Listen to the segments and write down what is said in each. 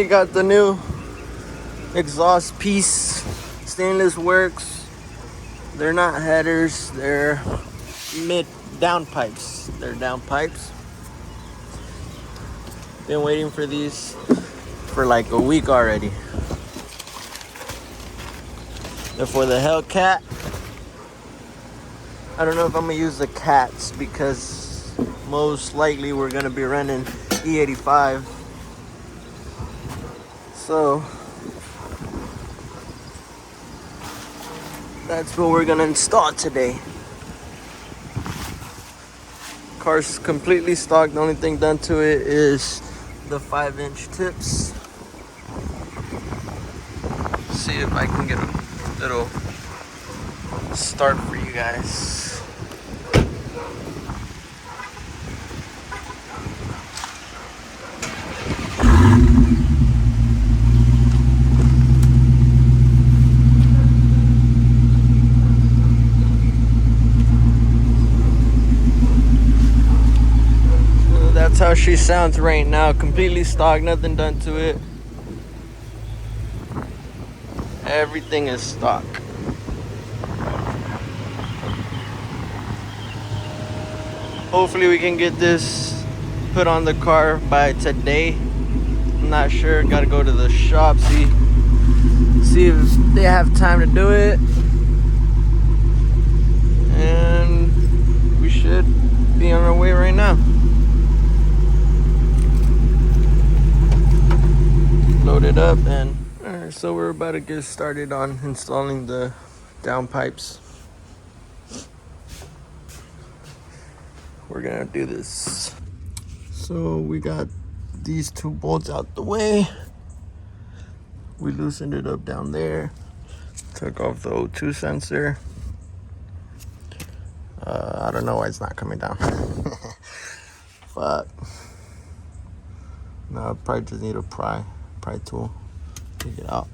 Finally got the new exhaust piece. Stainless works. They're not headers, they're downpipes. They're downpipes. Been waiting for these for like a week already. They're for the Hellcat. I don't know if I'm gonna use the Cats because most likely we're gonna be running E85. So that's what we're gonna install today. Car's completely stock. The only thing done to it is the 5-inch tips. See if I can get a little start for you guys. That's how she sounds right now. Completely stock, nothing done to it. Everything is stock. Hopefully we can get this put on the car by today. I'm not sure. Gotta go to the shop, see if they have time to do it. And we should be on our way right now. Load it up, and alright, so we're about to get started on installing the downpipes. We're gonna do this. So we got these two bolts out the way. We loosened it up down there. Took off the O2 sensor. I don't know why it's not coming down. Fuck. No, I probably just need a pry tool. Take it out.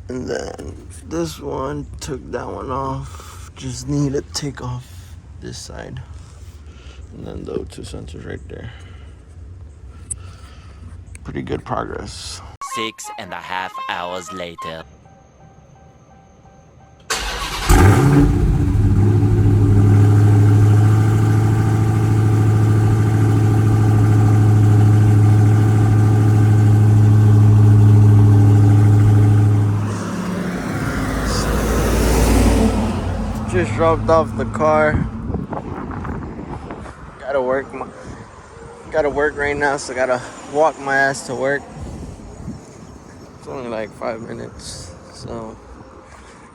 And then this one, took that one off. Just need to take off this side. And then the O2 sensors right there. Pretty good progress. 6.5 hours later. Just dropped off the car. Gotta work right now, so gotta walk my ass to work. It's only like 5 minutes, so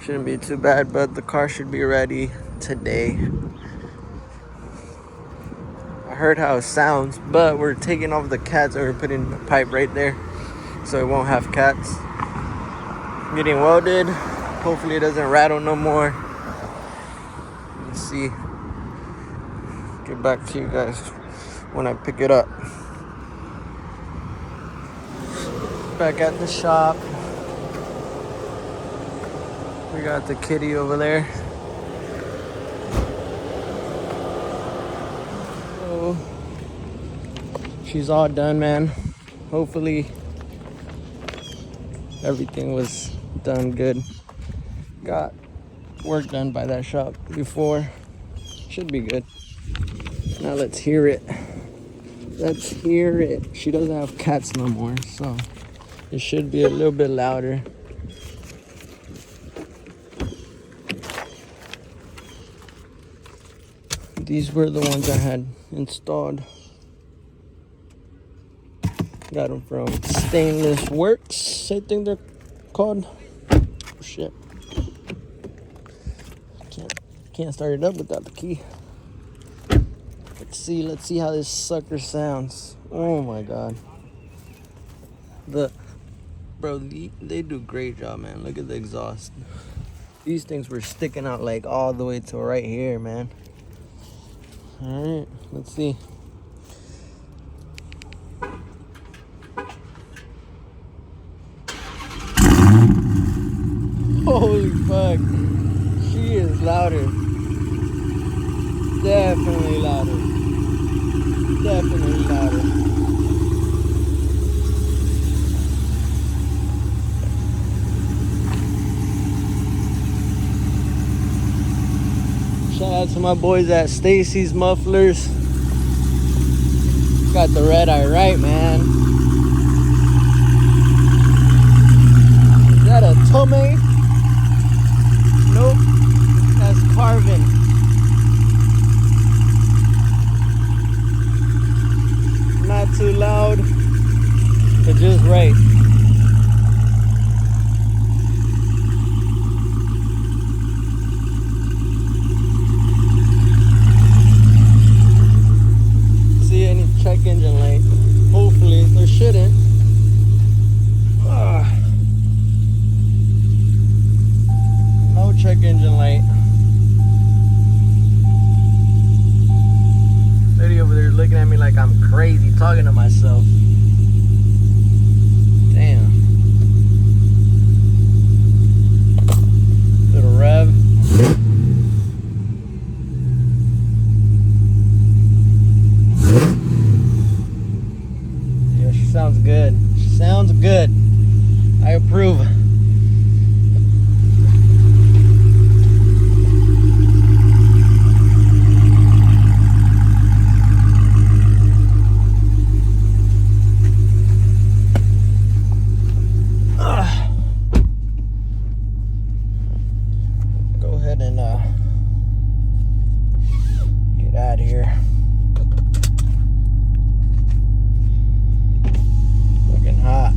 shouldn't be too bad, but the car should be ready today. I heard how it sounds, but we're taking off the cats and we're putting a pipe right there so it won't have cats. Getting welded. Hopefully it doesn't rattle no more. Let's see. Get back to you guys when I pick it up. Back at the shop. We got the kitty over there. So she's all done, man. Hopefully everything was done good. Got work done by that shop before. Should be good. Now let's hear it. Let's hear it. She doesn't have cats no more, so it should be a little bit louder. These were the ones I had installed. Got them from Stainless Works, I think they're called. Oh, shit. Can't start it up without the key. Let's see how this sucker sounds. Oh my god. Bro, they do a great job, man. Look at the exhaust. These things were sticking out like all the way to right here, man. Alright, let's see. Holy fuck. She is louder. Definitely louder. Definitely louder. out to my boys at Stacy's Mufflers. Got the Redeye right, man. Is that a Tome? Nope. That's Carvin. Not too loud, but just right. See any check engine light? Hopefully, there shouldn't. No check engine light. Lady over there looking at me like I'm crazy, talking to myself. Damn. Little rev. Yeah, she sounds good. She sounds good. I approve. Go ahead and get out of here. Looking hot.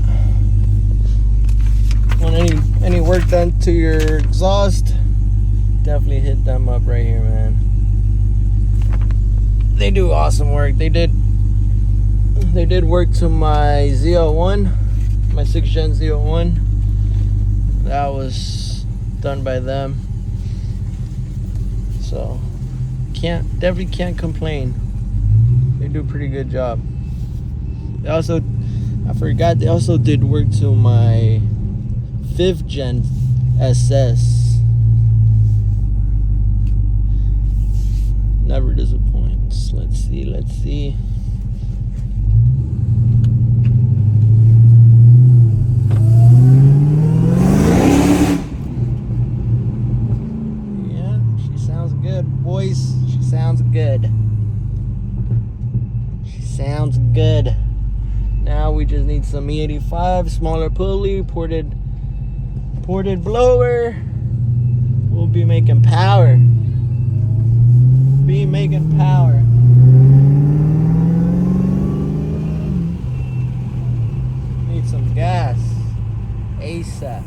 Want any work done to your exhaust? Definitely hit them up right here, man. They do awesome work. They did work to my Z01, my 6th gen Z01. That was done by them. So definitely can't complain. They do a pretty good job. They also, I forgot, they also did work to my 5th gen SS. Never disappoints. Let's see. Yeah, she sounds good, boys. She sounds good. She sounds good. Now we just need some E85, smaller pulley, ported blower. We'll be making power. Need some gas ASAP.